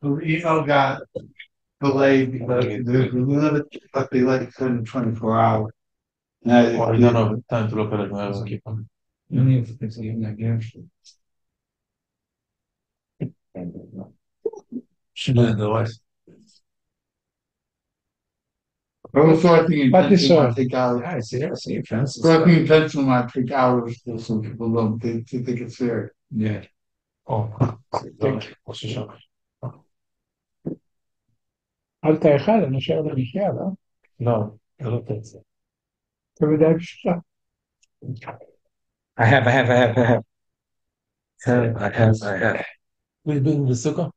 The email got delayed because they let it in 24 hours. And Well, I don't know time to look at it when I was keeping. Otherwise, I was sorting But this, intention might take hours. I see, Francis. Sorting intention might take hours for some people don't think it's fair. Yeah. oh, Thank you. what's the shock? قلت يا خالد أنا شغلة بشغلة No, I looked at it. تبي ده بشغلة I have. We've been the sukkah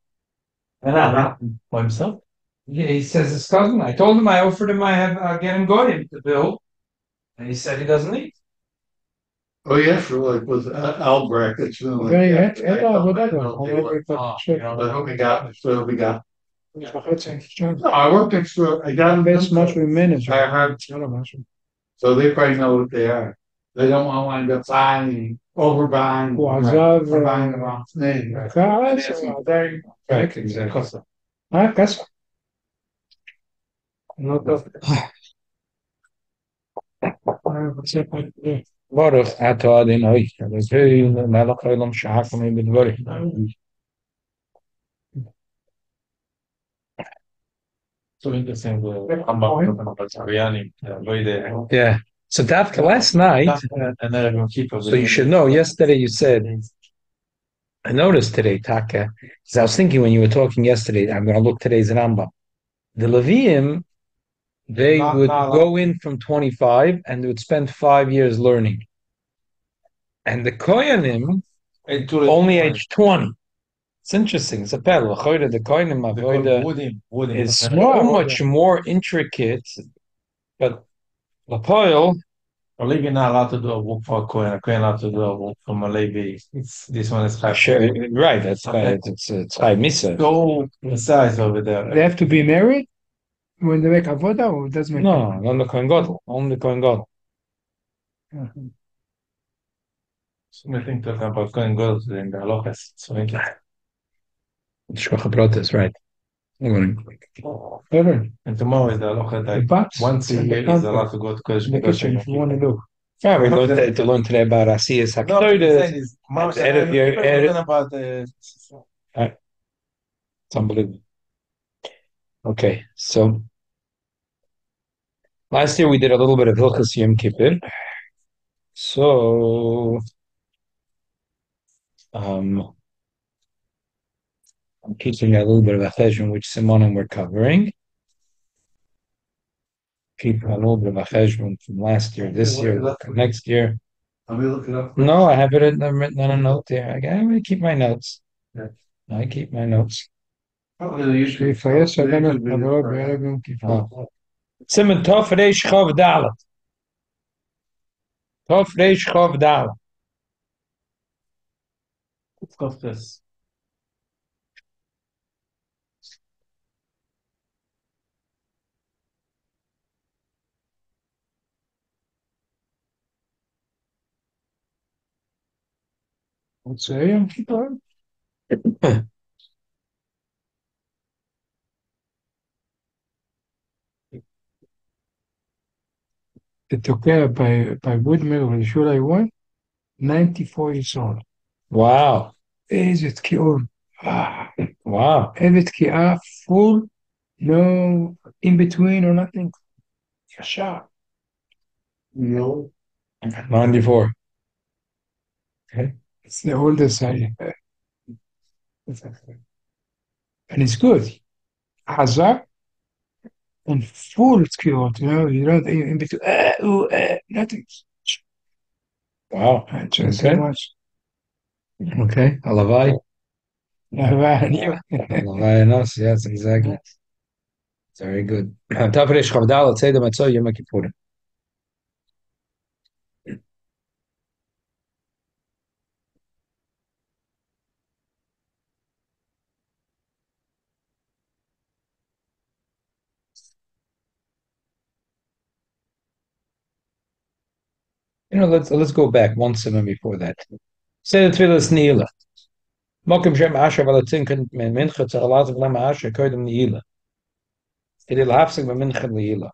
by himself. Yeah, he says his cousin. I told him I offered him I have get him going to bill, and he said he doesn't eat. Oh, yeah, sure, like with Albrecht, it's been like. Okay, that. yeah, I thought whatever. they were. Sure. But who we got. مش بخدش شغل. No, I worked extra, I got them. Best much we manage. I heard, so they probably know what they are. They don't want to wind up buying, overbuying. وعذاب Or buying the wrong thing. خلاص ده Right, exactly. ها كسر نقطة بعرف اعتقادين هاي بس هي ما علاقة لهم مش عارفة مين بالبري. So interesting. I'm about biryani. Very there. Yeah. So Dafka, last night, And then everyone keep us. so you should know, yesterday you said, I noticed today, Taka, because I was thinking when you were talking yesterday, I'm going to look today's Rambam. The Levium, they would go in from 25 and they would spend 5 years learning. And the Koyanim, only age 20. It's interesting. It's a parallel. The Koyanim Avoda is so much more intricate, but Lapoil, A Levi not allowed to do a work for a Kohen. A Kohen allowed to do a work for a Levi. This one is high. sure, right, that's it's high Misa. Go the size over there. They have to be married when they make avoda, or it doesn't make no, on the Kohen Gadol, only Kohen Gadol. So I think talking about Kohen girls in the halachas. So interesting. Shkocha Brothers, right. Ever. And tomorrow is the halacha that But once a year is allowed to go to Kodesh the kitchen if you want to do. do. Yeah, we learned to learn today about Asiyas No, I'm saying HaKetoides. is, Mama At the end of your talking about the. It's unbelievable. Okay, so last year we did a little bit of Hilchos Yom Kippur. So I'm keeping a little bit of a cheshbon which Simonim we're covering. Keeping a little bit of a cheshbon from last year, this year, next year. Let me look it up. No, I have it written on a note there. I'm gonna keep my notes. I keep my notes. Simon Tov Reish Chav Dalet. Tov Reish Chav Dalet. Of this. What's saying? It took care by Woodmill when should I won? 94 years old. Wow. Is it killed? Wow. Evet ki full, no in between or nothing. Shot. 94. Okay. It's the oldest I and it's good. Hazard and full skilled, you don't in between nothing. Wow. Just so much. Okay. Alavai. Alavai, yes, exactly. Very good. Tafresh Chavdal, let's say the Matzah Yom Kippur. Let's go back one second before that. Say the Tfilas Nila. Mokum Shem Asher Valatinken Men Mincha Tzaralaz Vlam Asher Koidem Niila. It will have some Mincha Niila.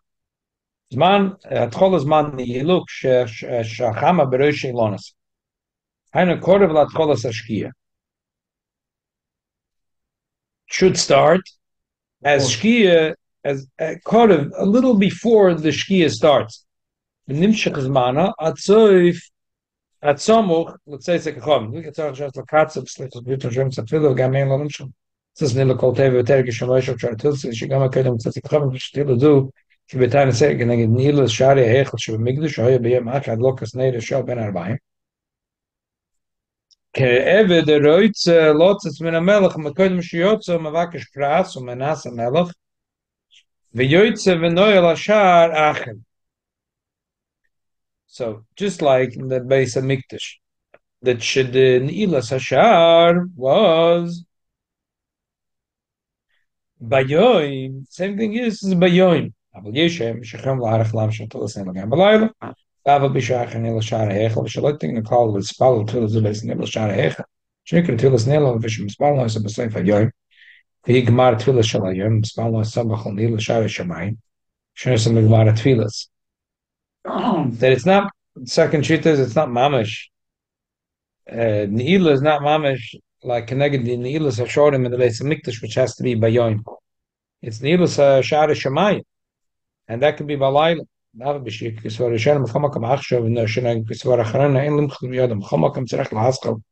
Zman Atchol Zman Niiluk Shachama Beroshi Lonas. Hainu Kodev Latcholas Ashkia should start as Shkia as Kodev a little before the Shkia starts. Nimshach Zmana Atzoif at Samuch, let's say it's like a chum. We get to just like cats of slips of bitter dreams of fiddle gamin luncheon. This is Nilo Kolteva Tergish and Rosh try to tell us she gama kedem to the chum which still do. She be time say again Nilo Shari Hechel she migdash hoye beyam achad lokas neide show ben arba'im. Ke'eve the roitz lots it's min melech makodem shiyotzo mavakish pras umenas melech v'yoitze v'noyel ashar achel. So just like in the base of Mikdash, that Ne'ilas Hashar was Bayoim. Same thing is Bayoim. אבל יש שכם לערך לם שתלס נלגן בלילה, אבל בשעה נל שער ההיכל, ושלטים נקל ולספל תלס בס נל שער ההיכל, שנקרא תלס נל ושמספל נעשה בסוף היום, והיא גמר תלס של היום, מספל נעשה בכל נל שער השמיים, שנעשה מגמר התפילס. That it's not, second sheet is, it's not mamish. Ne'ilah is not mamish like connected the Ne'ilas Hashorim in the Beis Hamikdash, which has to be Bayoim. It's Ne'ilas Sha'ar Shemayim, and that can be Balayla. Now, b'shik kisvar Hashem, m'chamakam achshav, and Hashem kisvar acharana, ein limchul b'yadam, m'chamakam tzarech l'haskal,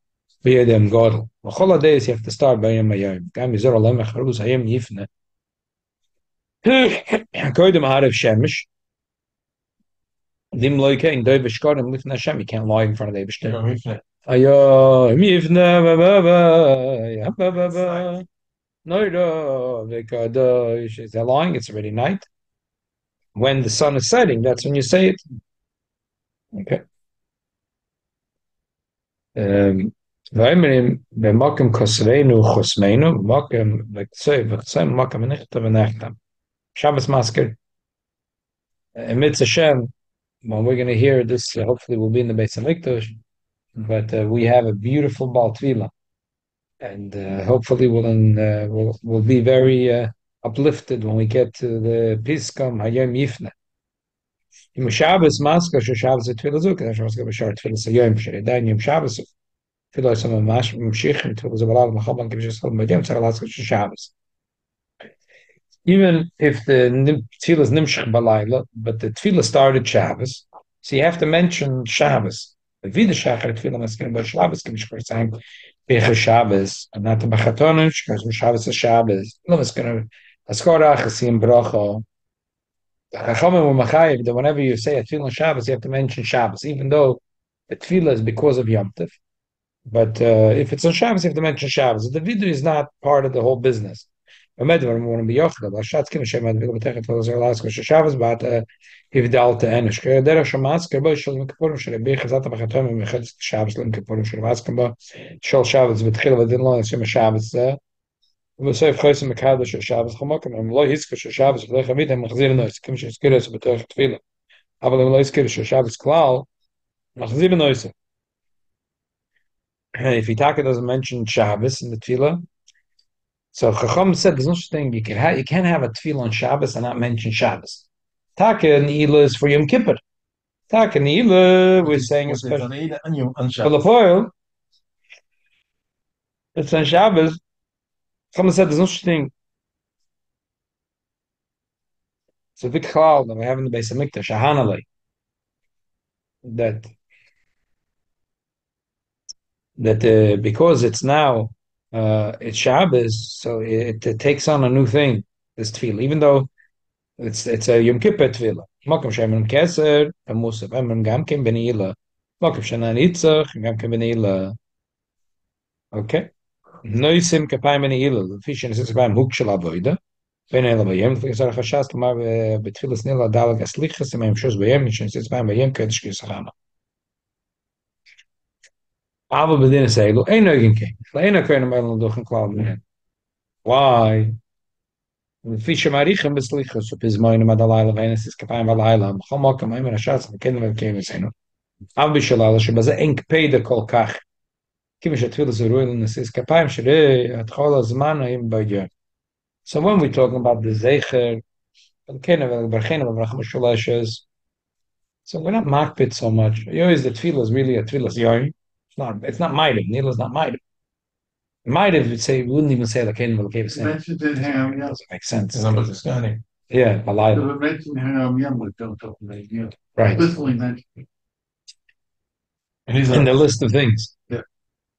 b'yadam godel. L'chol days you have to start Bayom Bayoim. Gam yizor olam echaruz hayim yifne. Koydem harav shemesh. Dim loike in doiv shkorim lifne Hashem. You can't lie in front of the Eibishter. Ayo, mifna ba ba ba. Noiro vekadosh. Is that lying? It's already night. When the sun is setting, that's when you say it. Okay. Vaymerim b'makom kosreinu chosmeinu b'makom v'ksei v'ksei b'makom v'nechta v'nechta. Shabbos masker. Emitz Hashem. Well, we're going to hear this. Hopefully, we'll be in the Beis Hamikdash. But we have a beautiful Baal Tvila, and hopefully we'll be very uplifted when we get to the Piskam Hayom Yifne. Im Shabbos Maska Shabbos Tvila Zuk, and Shabbos Bashar Tvila Sayom Sheridan Yom Shabbos Tvila Sama Mash Mshich Tvila Zabalal Machaban Kibshis Chol Madiyam Tzaralas Shabbos. Even if the Tvila is Nimshach Balayla, but the Tvila started Shabbos, so you have to mention Shabbos. Wie de Shachar Tefillah Maskin by Shabbos can be saying Becher Shabbos and not the Bachatonish because Shabbos is Shabbos. No, it's going to Askora Chasim Bracha. Chachamim or Machayev that whenever you say a Tefillah Shabbos, you have to mention Shabbos, even though the Tefillah is because of Yom Tov. But if it's on Shabbos, you have to mention Shabbos. The video is not part of the whole business. Shabbos, but if the Alta Enish, Derech Shamas, Kerbo, Shal Mekapur, Shal Bechazat, Bachatom, and Mechad Shabbos, Lim Kapur, Shal Maskamba, Shal Shabbos, with Chil, Vadin Lon, Shem Shabbos, we say Chosim Mekadosh, Shabbos, Chamakam, and Lo Hiska, Shabbos, Lech Hamid, and Machzir Nois, Kim Shiskiris, Betoch Tfila. Aval Lo Hiskiris, Shabbos Klal, Machzir Nois. If Itaka doesn't mention Shabbos in the Tfila, so Chacham said there's no such thing. You can't have a Tfila on Shabbos and not mention Shabbos. Taka Ne'ilah is for Yom Kippur. Taka Ne'ilah, we're saying it's for the foil. It's on Shabbos. Someone said there's no such thing. So the cloud that we have in the Beis Hamikdash, Shahanalei, that because it's now it's Shabbos, so it takes on a new thing. This tefillah, even though it's a Yom Kippur tefillah. Makom shemen keser, amusaf emem gamkim benila. Makom shenan itzach gamkim benila. Okay. Noisim kapayim benila. The fish in the kapayim hukshel avoida. Benila bayem. The kesar chashas lamar betfilas nila dalag aslichas emem shos bayem. Nishin sits bayem bayem kedesh kisachama. Aber bedienen say, lo ein eugen king. Ein können wir doch ein Cloud. Why? The fish marichem beslichos so bis meine madalaila venes is kapain valaila. Khama kama in ashas ken wir kein sein. Aber bishalala shbaze enk peder kol kach. So when we're talking about the Zecher, so we're not makpid so much. You know, is the tefillah is really a tefillah yoy. It's not maidim. Nila is not maidim. Maidim would say wouldn't even say the Kenim Mentioned in Ham Yam. doesn't make sense. Number Kiskani. Yeah, Balayla. They mentioned Ham Yam with don't talk about you. Right. Explicitly mentioned. And he's In the list of things.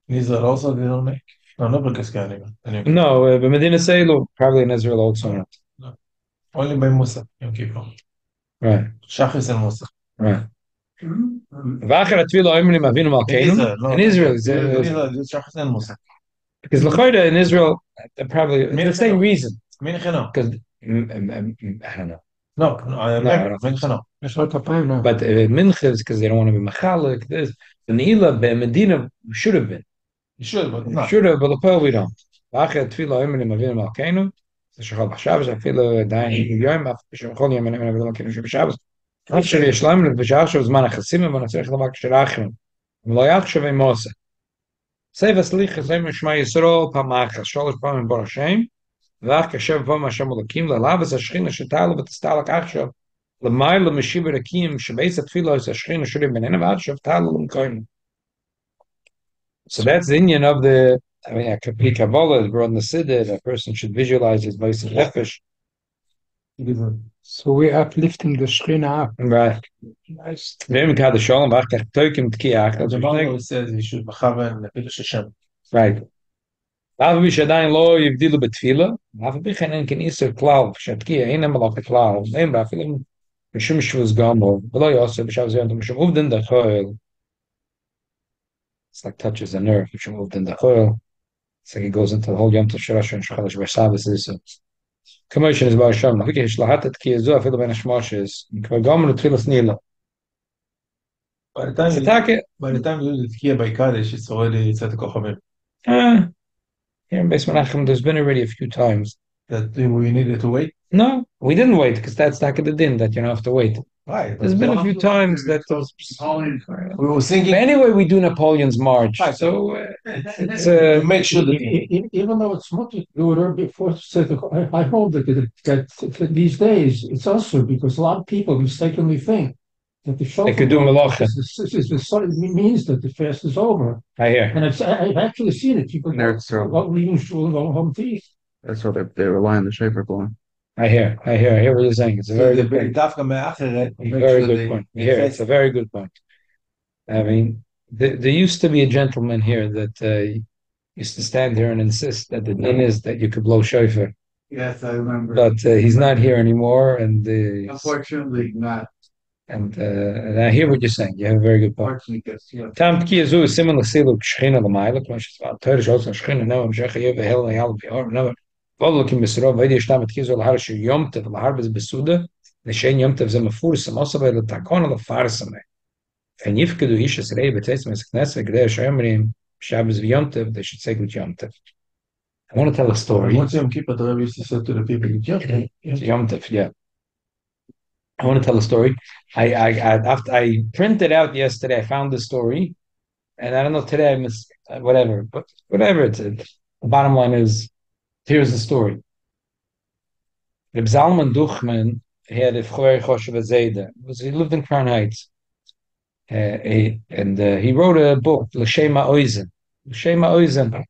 These are also they don't make. No, number Kiskani. Anyway. No, but Medina Seilu, probably in Israel also. No. Only by Musa, Yom Kippur. Right. Shachis and Musa. Right. Mm-hmm. In Israel, Shachis and Musa. because L'choida in Israel, probably the same reason. Because I don't know. No, I remember. But Minchas, because they don't want to be machalik. This the Neila be Medina should have been. You should, but not. Should have, but the pearl we don't. V'achar tefila oimrim avinu malkeinu. Shachal b'Shabbos afilu dayin yom af b'shemachol yom avinu malkeinu b'Shabbos. After Yishlam b'Shachar zman achasimim v'natzrich l'mak sherachim. V'lo yachshav emosa. Save us lichas em Shema Yisrael pamachas sholosh pamim bar Hashem. V'ach kashem pam Hashem ulakim l'lavas hashchina shetalu v'tistalak achshav. L'mayla meshiv rakim shebeis atfila is hashchina shurim benena v'achshav talu l'mkoinu. So that's the Indian of the. I mean, a Kabbalah is brought in the Siddur. A person should visualize his voice and nefesh. So we're uplifting the Shekhinah up. Right. Nice. V'im kad shalom v'achar toikim tkiach. That's The what Bible says you should mechaven lepidush Hashem. right. Avi b'shadayin lo yivdilu betfila. Avi b'chanen ken iser klal. Shatkiya einem alach klal. Neim b'afilim mishum shvuz gamo. V'lo yosef b'shav zayant mishum uvden dachoil. It's like touches a nerve. Mishum uvden dachoil. It's like he goes into the whole Yom Tov Shirash and Shchalash B'Shabbos. Commotion is about Hashem. Like Shlahatat Ki Yezu Afilu Ben Hashmoshes. Kvagomer Tfilas Nila. By the time you do the Tkiya by Kaddish, it's already Tzat Kochavim. Here in Beis Menachem, there's been already a few times. That we needed to wait? No, we didn't wait because that's Taka the Din that you don't have to wait. Right. There's been a few times that We were thinking. But anyway, we do Napoleon's March. Right. So it's Make sure that Even though it's much order before, I hold that these days it's also because a lot of people mistakenly think that the show they could do Malacha. means that the fast is over. I hear. And I've actually seen it. People leaving shul and going home to eat. That's what they rely on the Shaper blowing. I hear what you're saying. It's a very good point. Very good point. Yeah, it's a very good point. I mean, there used to be a gentleman here that used to stand here and insist that the din is that you could blow shofar. Yes, I remember. But he's not here anymore, and Unfortunately, not. And I hear what you're saying. You have a very good point. Unfortunately, Tam Kiyazu is similar to Shechina Lamaila, Klash Torish also Shechina, no, Shecha Yev, Hel, Yal, Bior, no. Volkim Misrov, Vedi Shtamet Kizu, Lahar Shir Yom Tev, Lahar Bez Besuda, the Shein Yom Tev Zemafur, Samosa, the Takona, the Farsame. And if Kedu Ishes Rei, Betes, Mesknes, Gdea Shemrim, Shabbos Yom Tev, they should say good Yom Tev. I want to tell a story. Once Yom Kippur, the Rebbe used to say to the people, Yom Tev, yeah. I want to tell a story. I printed out yesterday. I found the story, and I don't know today I missed whatever, but whatever it's. The bottom line is, here's the story. Reb Zalman Duchman, he had a Fchoyer Choshev Zayda. He lived in Crown Heights, and he wrote a book, L'Shema Oizen. L'Shema Oizen.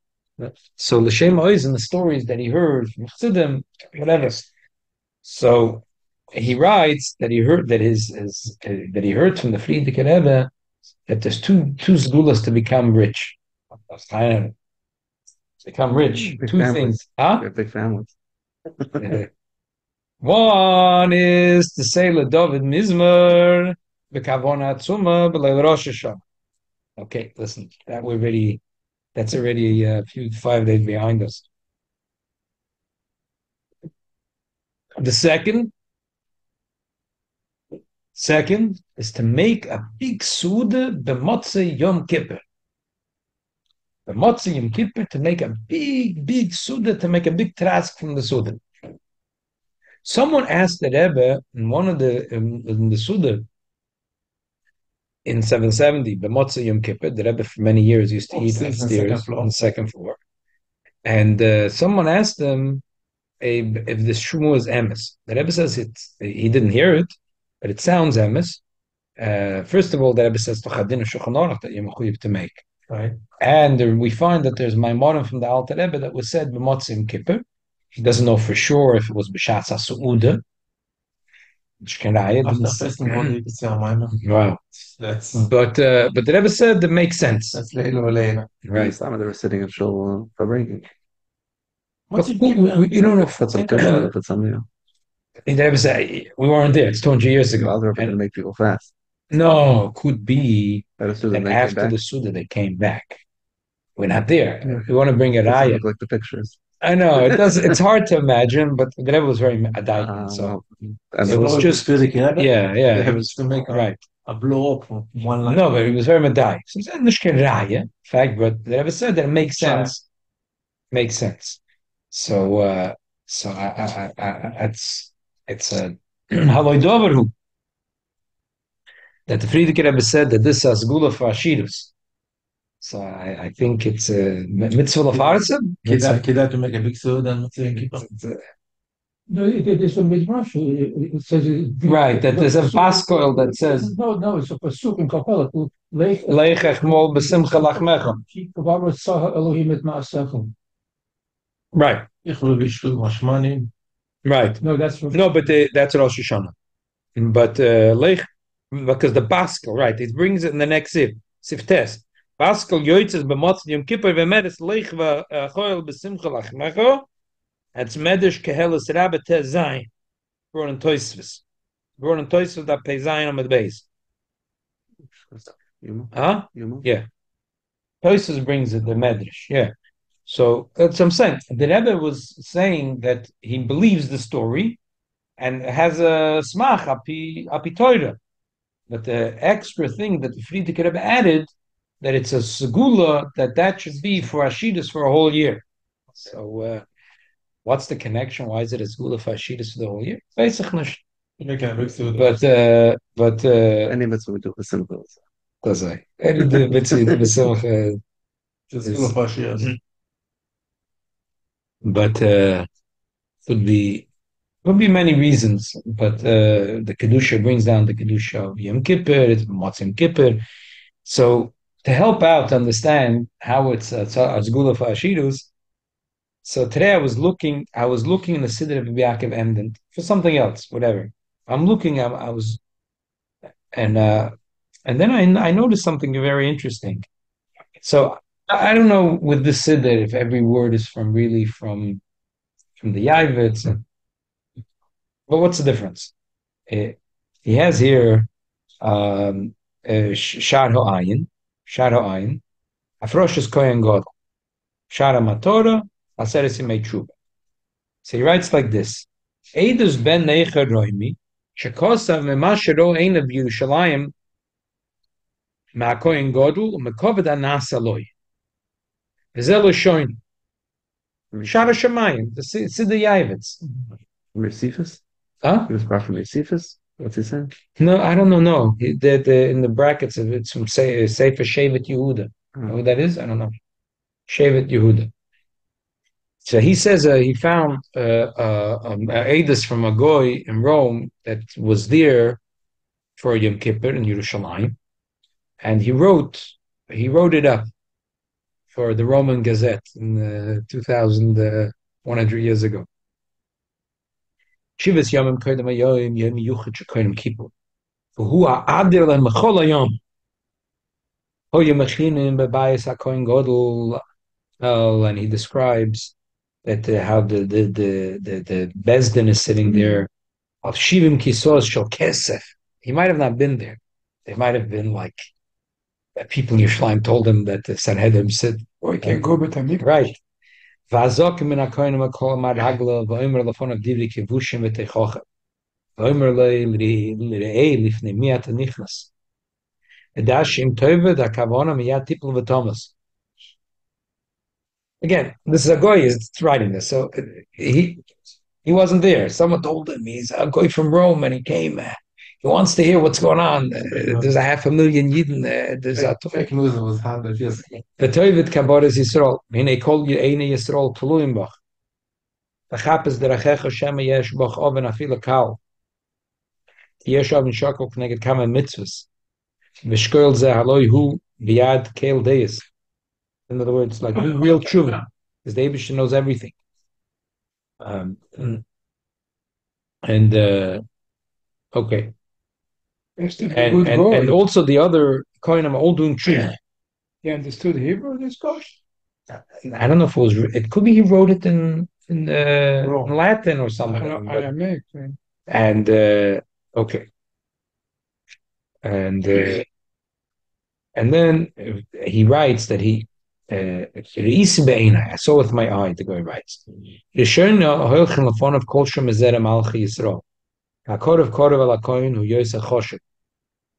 So L'Shema Oizen, the stories that he heard from Chassidim, whatever. So he writes that he heard that that he heard from the Frierdiker Rebbe that there's two sgulas to become rich. Become rich. Big Two families. things. Huh? They're big families. One is to say LeDavid Mizmer Bekavona Tzuma B'Leil Rosh Hashanah. Okay, listen, that's already a few 5 days behind us. The second is to make a big Suda b'motzei Yom Kippur. B'motzei Yom Kippur, to make a big Suda, to make a big trask from the Suda. Someone asked the Rebbe in one of in the Suda, in 770, B'motzei Yom Kippur, the Rebbe for many years used to eat Upstairs on the second upstairs floor. on the second floor. And someone asked him if the shmuel is emes. The Rebbe says he didn't hear it, but it sounds emes. First of all, the Rebbe says Tochadin Shulchan Aruch that you're mechuyev to make. Right. And we find that there's Maimorim from the Alter Rebbe that was said B'motzei Yom Kippur. He doesn't know for sure if it was B'shatz HaSu'uda. Wow. But the Rebbe said that makes sense. That's Leila. Right. Last time they were sitting in Shul for breaking. What's it mean? You don't know. That's something. That's something. The Rebbe said we weren't there. It's 200 years ago. Other going to make people fast. No, could be That after the Suda they came back. We're not there. Yeah. We want to bring a raya. Look like the pictures. I know it does. It's hard to imagine, but the Rebbe was very adayik, so it was just yeah. It was to make right. A blow up from one line. No, but it was very medai. So it's not raya, in fact, but the Rebbe said that it makes sense. Makes sense. So it's a haloi doverhu that the Frierdiker Rebbe said that this is gula for ashirus. So I think it's a mitzvah of arsim. Kida to make a big suit and No, there's a midrash. It says right that there's a paschal that says no, it's a pasuk in Kapela. Leichech mol besimcha lachmecha. Elohim et ma'asechem. Right. Right. No, that's that's Rosh Hashanah. But because the paschal, right? It brings it in the next sif test. Paschal yoitzes b'motzei Yom Kippur v'meres leich v'choel besimcha lachmecha. It's medish kehelis rabbe te zayin. Brought in Toisvis. That pay zayin on the base. Huh? Yeah. Toisvis brings it the medrash. Yeah. So that's what I'm saying. The Rebbe was saying that he believes the story and has a smach api Torah. But the extra thing that the Frierdiker Rebbe added, that it's a segula, that should be for Ashidus for a whole year. So what's the connection? Why is it a segula for Ashidus for the whole year? Basically, but any mitzvah we do for simple. Does I? Any mitzvah but would be many reasons. But the kedusha brings down the kedusha of Yom Kippur. It's Yom Kippur. So to help out to understand how it's Azgula for Ashidus. So today I was looking in the Siddur of Yaakov Emden for something else, whatever. I'm looking. I was, and then I noticed something very interesting. So I don't know with the Siddur if every word is from the Yavitz, but what's the difference? He has here Shar Ha'ayin, Afrosh's Kohen Gadol, Shara Matora, Aseres Yimei Tshuva. So he writes like this: Eidus ben Neicher Roimi, Shekosav Mema Shero Ein of Yerushalayim, MaKohen Gadol, Mekoved Anas Aloi. V'zelo Shoin. Shara Shemayim, the Siddur Yavitz. Resifus? Huh? He was brought from Resifus? What's he saying? No, I don't know. No, in the brackets of it's from Sefer Shevet Yehuda. Know who that is? I don't know. Shevet Yehuda. So he says he found Eidos from a goy in Rome that was there for Yom Kippur in Yerushalayim, and he wrote it up for the Roman Gazette in 2,100 years ago. Shivas Yomim Kodim Hayoim Yom Yuchid Shekodim Kippur. V'hu ha'adir le'mechol hayom. Hoya mechinim bebayis HaKohen Gadol. And he describes that how the Bezdin is sitting there of Shivim Kisos Shel Kesef. He might have not been there. They might have been like people in Yerushalayim told him that the Sanhedrin said, "Oh, you can't go with him." Right. V'azok min hakohenim hakol amad hagla v'omer lefonav divri kevushim v'teichocha v'omer l'rei lifnei mi ata nichnas edashim tova da kavona miyad tipul v'tomas. Again, this is a goy is writing this, so he wasn't there. Someone told him he's a goy from Rome, and he came He wants to hear what's going on. There's a 500,000 Yidden. There's a fake news was 100 years. the Toivet Kaboras Yisrael. Hine kol Yeine Yisrael Tuluim Bach. The Chapes der Achecha Shema Yesh Bach Oven Afila Kal. Yesh Oven Shokol Kneged Kama Mitzvahs. Vishkoil Ze Haloi Hu Biad Kael Deis. In other words, like real tshuva, because the Eibush knows everything. Um, and okay, and also the other Kohanim are all doing tshuva. He understood Hebrew, this guy? I don't know if it was. It could be he wrote it in Latin or something. Aramaic. And okay, and then he writes that he. I saw with my eye, the guy writes.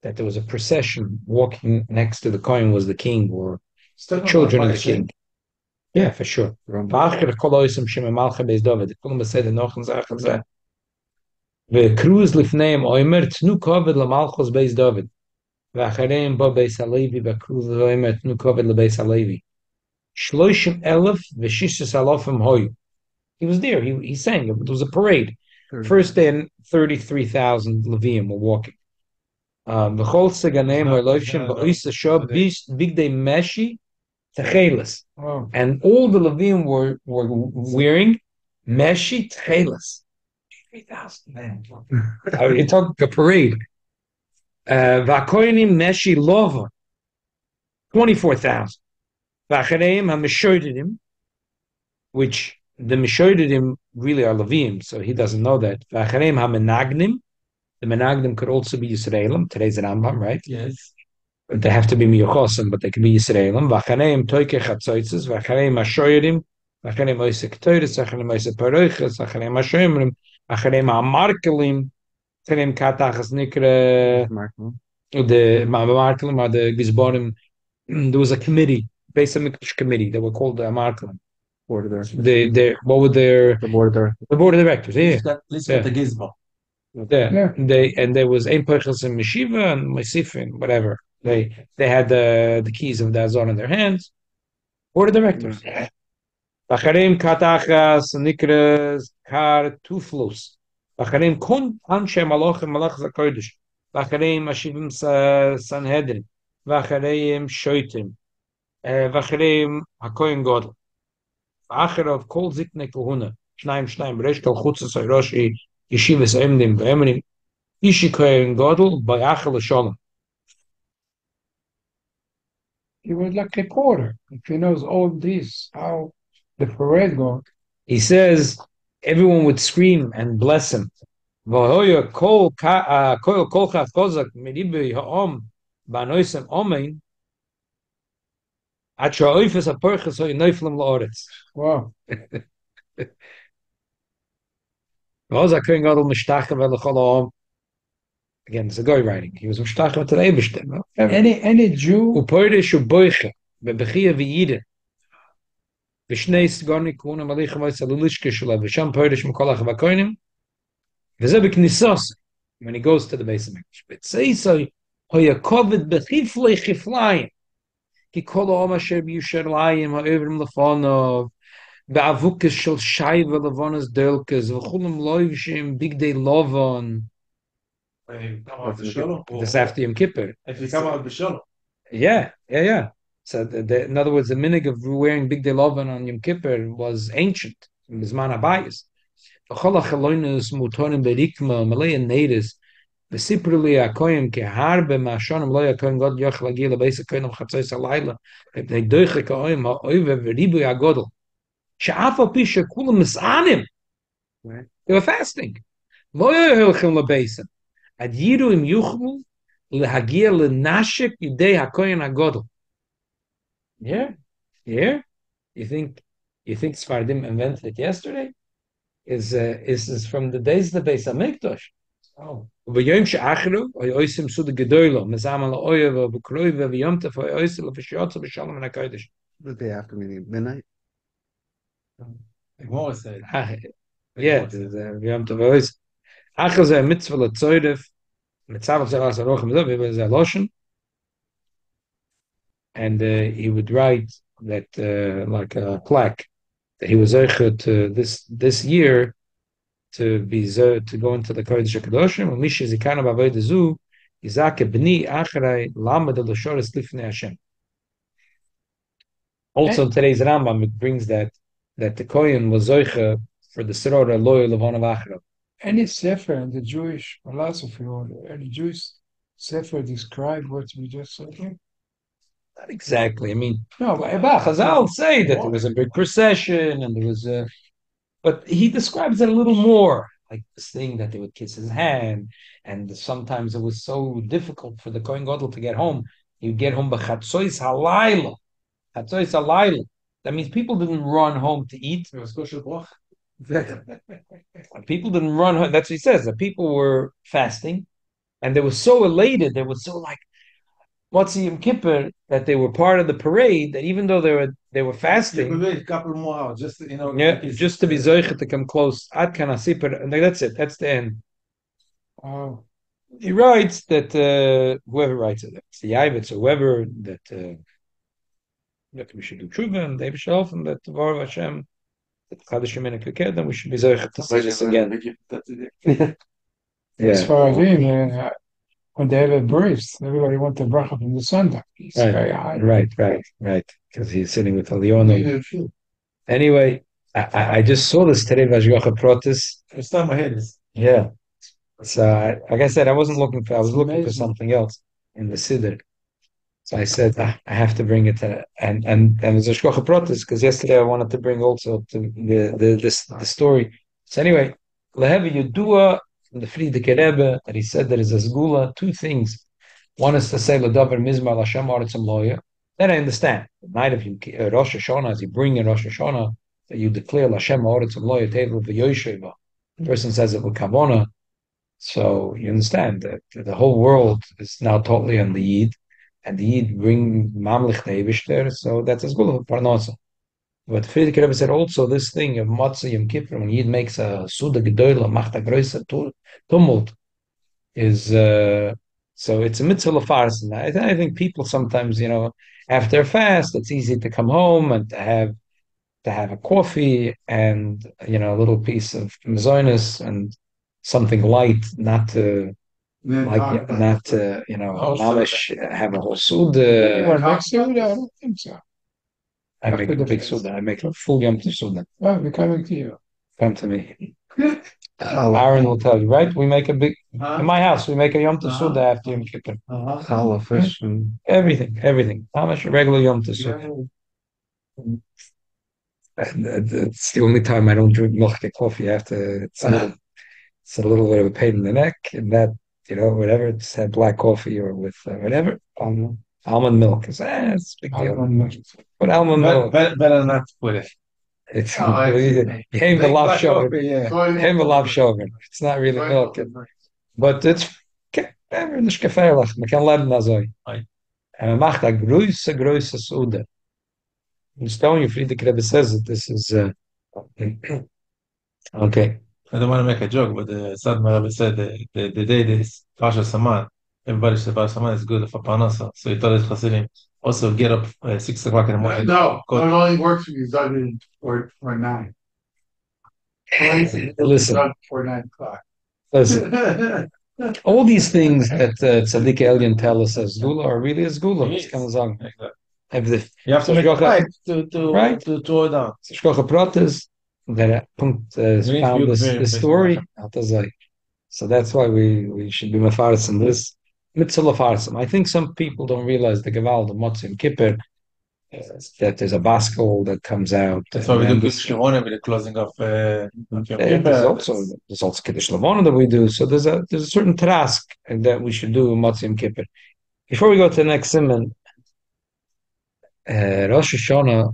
That there was a procession walking next to the coin was the king or children of the king. Yeah, for sure. וקרוז לפניהם אומר תנו כובד למלכוס בייס דוד ואחריהם בא בייס הלוי וקרוז אומר תנו כובד לבייס הלוי 30,000 היו. He was there, he sang, it was a parade. First day 33,000 Levium were walking. וכל סגניהם הלובשים באויס השוב בגדי משי תחילס. And all the Levium were wearing meshi tchelis. 3,000 men. You're talking a parade. Vakoinim meshi lova. 24,000. Vachareim ha-meshoidedim, which the meshoidedim really are Levium, so he doesn't know that. Vachareim ha-menagnim. The menagnim could also be Yisraelim. Today's an Rambam, right? Yes. They have to be Miyochosim, but they can be Yisraelim. Vachareim toike chatzoitzes. Vachareim ha-shoyedim. Vachareim oise ketoides. Vachareim oise paroiches. Vachareim ha-shoyimrim. Vachareim ha-markelim. Vachareim katachas nikra. The markelim are the gizborim. There was a committee, Beis HaMikdash committee, that were called the markelim. Board of directors. What were their? The board of directors. The board of directors. Yeah. Listen to the gizbo. Yeah. There was Ein Pechels and Meshiva and Mesifin, whatever. They had the keys of the Azor in their hands. Board of directors. Vachareim katachas nikras kar tuflos. Vachareim kun anshe malachim malachas hakodesh. Vachareim ashivim sanhedrin. Vachareim shoitim. Vachareim hakoyin godel. Vacharav kol zikne kohuna. Shnaim resh kol chutzes hayroshi yeshivas emnim ve'emnim. Ishi koyin godel bayachal shalom. He was like a reporter. If he knows all this, how the parade goes. He says everyone would scream and bless him. V'hoya kol chaf kozak meribe ha'om ba'noisem omein at sha'oifes ha'perches hoy neiflim la'oretz. Wow. V'hozak koyin gadol mishtachah v'lechol ha'om. Again, it's a guy writing. He was mishtachah to the Eibishter. Any Jew. U'poirish u'boiche be'bechia v'yide. V'shnei sgoni kuna malichem oitza lulishke shula v'sham poirish m'kolach v'koinim. V'zeh b'knisos. When he goes to the Beis HaMikdash. B'tzeiso hoya kovid b'chiflei chiflayim. Ki kol ha'om asher b'Yushalayim ha'evrim lefonov. V'avukes shel shayva levonas delkes. V'chulim loivshim bigdei lovon. This after Yom Kippur. If you come out b'shalom. Yeah. So, in other words, the minig of wearing big day lovan on Yom Kippur was ancient. In Bisman Abayis. V'chol ha'chaloinus mutonim berikma malayan neiris v'sipru li ha'koyim ki harbe ma'ashonim lo ha'koyim god yoch lagi lebeis ha'koyim chatzos ha'layla v'pnei doiche ka'oyim ha'oive v'ribu ha'godol she'af al pi she'kulam mis'anim. They were fasting. Lo ha'hilchim lebeisim ad yiru im yuchmu lehagia lenashik yidei ha'koyim ha'godol. Yeah. You think Sfardim invented it yesterday? Is from the days of the Beis HaMikdash. Oh. V'yom she'achru oisim suda gedoylo mezamal ha'oyev v'kroiv v'yomtef ha'oisil v'shiotza v'shalom v'nakodesh. The day after midnight. More said. Yeah, v'yomtef ha'oisil. Achar zeh mitzvah l'tzoyref And he would write that like a plaque that he was to this year to go into the Kodesh HaKadoshim, and Misha Zikana B'Avodah Zu, Izake B'ni Achrei Lamed L'Shores Lifnei Hashem. Also, in today's Rambam, it brings that the Kohen was Zoiche for the Srora Loy Levon of Achra. Any sefer in the Jewish philosophy or any Jewish sefer describe what we just said here? Not exactly. I mean, no, Chazal say that there was a big procession and there was a, but he describes it a little more, like this thing that they would kiss his hand, and sometimes it was so difficult for the Kohen Gadol to get home. He'd get home b'chatzois halayla. Chatzois halayla. That means people didn't run home to eat. People didn't run home. That's what he says. That people were fasting, and they were so elated. They were so like Motzi Yom Kippur that they were part of the parade. That even though they were fasting, a couple more hours, just just to be zoichet to come close. Ad kan asipur, and that's it. That's the end. Oh. He writes that whoever writes it, it's the Yavitz or whoever that we should do tshuva and David Shelf and that Tvar Hashem that Chadashim in a Keked, then we should be zoichet to say this again. As far as when they have a briefs, everybody wants the bracha from the Sunday. It's very high. Right. Because he's sitting with Aliono. Anyway, I just saw this today, Vashgacha Protis. It's not my head. Yeah. So, like I said, I was looking for something else in the Siddur. So I said, I have to bring it to, and there's a Shkocha Protis, because yesterday I wanted to bring also to the story. So anyway, Lehevi Yudua, from the Frierdiker Rebbe, that he said there is a Zgula, two things. One is to say, L'davar Mizmar L'Hashem Haaretz Loya. Then I understand. The night of Rosh Hashanah, as you bring in Rosh Hashanah, that you declare L'Hashem Haaretz Loya, Tevel V'Yosheva. The person says it with Kavona. So you understand that the whole world is now totally on the Yid, and the Yid bring Mamlich Neivishter, so that's a Zgula of Parnasa. But Frierdiker Rebbe said also this thing of Matzah Yom Kippur, when Yid makes a Suda Gedoyla, Machta Groisa Tumult, is so it's a mitzvah of farsin. I think people sometimes, after a fast, it's easy to come home and to have a coffee and a little piece of mazonis and something light, not to mamish have a whole suda. You want to make suda? I don't think so. I make a big suda. I make a full yom tov suda. Oh, we're coming to you. Come to me. Aaron will tell you, right? We make a big in my house. We make a yom tov suda after Yom Kippur. Challah, fish, and Everything. How much regular yom tov suda? And it's the only time I don't drink milk and coffee. It's a little bit of a pain in the neck, and that whatever. Just have black coffee or with whatever almond milk. It's a big deal. But almond milk better not to put it. It's came the love sugar. Came the love sugar. It's not really milk, but it's nicht gefährlich. Man kann leben also. And man macht a große Sude. I'm just telling you, Frierdiker Rebbe says that this is okay. I don't want to make a joke, but the Sadmar Rebbe said the day this Pasha Saman, everybody said Pasha Saman is good for Parnasa. So he told his Hasidim also get up 6 o'clock in the morning. No, it only works if you done it for 9. Listen, for 9 o'clock. Listen. All these things that Tzaddik Elyon tell us as Gula are really as Gula. You have to make it right to throw it down. Shkocha Pratis, that punkt found this story. So that's why we should be mafaris in this mitzvah farsim. I think some people don't realize the Gewalt of Motzim Yom Kippur, that there's a baskel that comes out. That's why we do Kiddush Levona with the closing of there's also Kiddush Levona that we do. So there's a certain task that we should do in Motzim Yom Kippur. Before we go to the next simon, Rosh Hashanah,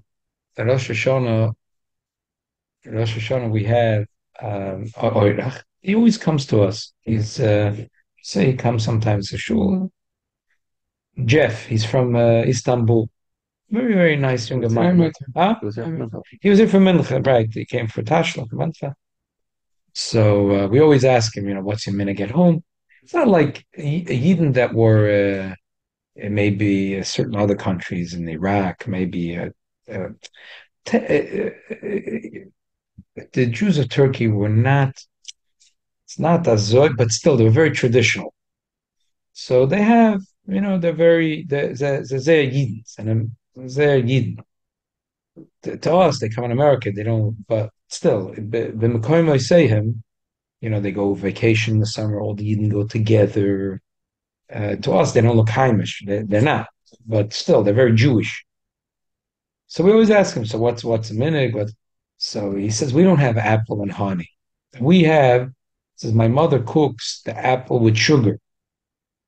we have Oirach. He always comes to us. He's he comes sometimes to shul. Jeff, he's from Istanbul. Very, very nice young man. He was here for Mincha, right? He came for Tashla, Mincha. So we always ask him, what's your minute get home? It's not like Yidden that were maybe certain other countries in Iraq, maybe uh, the Jews of Turkey were not. It's not as zog, but still they're very traditional. So they have, they're they're Yidden, and they're Yidden. To us, they come in America, they don't, but still, the say him, they go vacation in the summer, all the Yidden go together. To us, they don't look Heimish. They're not, but still, they're very Jewish. So we always ask him, so what's a minig? So he says, we don't have apple and honey. We have, says, my mother cooks the apple with sugar,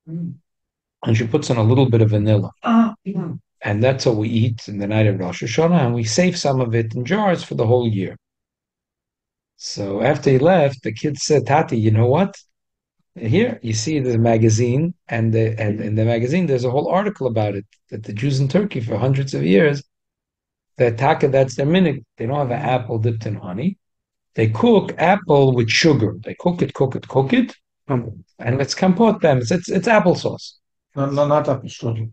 and she puts in a little bit of vanilla. And that's what we eat in the night of Rosh Hashanah, and we save some of it in jars for the whole year. So after he left, the kid said, Tati, you know what? Here, you see the magazine, and in the magazine, there's a whole article about it, that the Jews in Turkey for hundreds of years, that taka, that's their minhag. They don't have an apple dipped in honey. They cook apple with sugar. They cook it, and it's compot them. It's applesauce. Not apple strudel.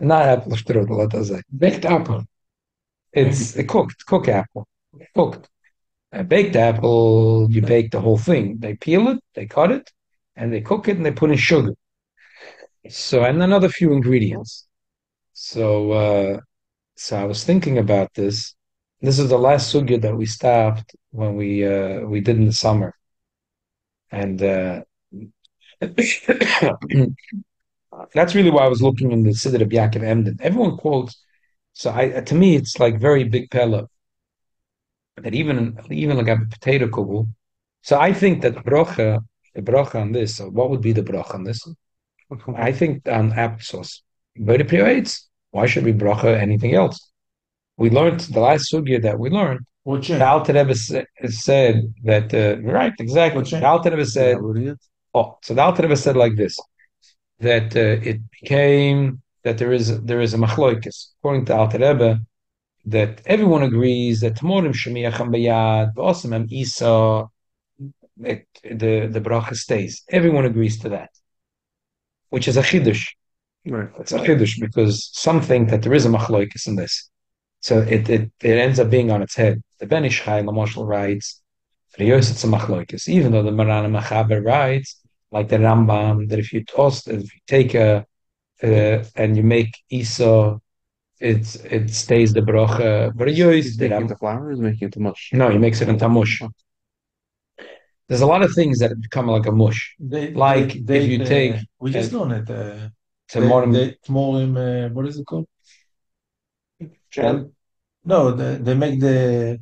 Not apple strudel, let us say. Baked apple. It's a cooked apple. Cooked. A baked apple, you bake the whole thing. They peel it, they cut it, and they cook it, and they put in sugar. So, and another few ingredients. So I was thinking about this. This is the last sugya that we stopped when we did in the summer, and that's really why I was looking in the Siddur of Yaakov Emden. Everyone quotes. So to me, it's like very big pella that even like a potato kugel. So I think that the bracha on this. So what would be the bracha on this? I think on applesauce. But it creates. Why should we bracha anything else? We learned the last sugya that we learned. The Alter Rebbe said that right, exactly. The Alter Rebbe said, so the Alter Rebbe said like this, that it became that there is a machloikis according to Alter Rebbe, that everyone agrees that Tamorim Shemiyacham Bayad, B'Osam Isa, the bracha stays. Everyone agrees to that, which is a chiddush. Right. It's a chiddush because some think that there is a machloikis in this. So it ends up being on its head. The Ben Ish Chai Lamashal writes, for Yosef it's a machloikis, even though the Maran Machaber writes, like the Rambam, that if you take and you make Isa, it stays the bracha. But He's making it the flour, or is making it the mush? No, he makes it into mush. There's a lot of things that become like a mush. If you take, we just learned it. What is it called? Jam? No, they make the.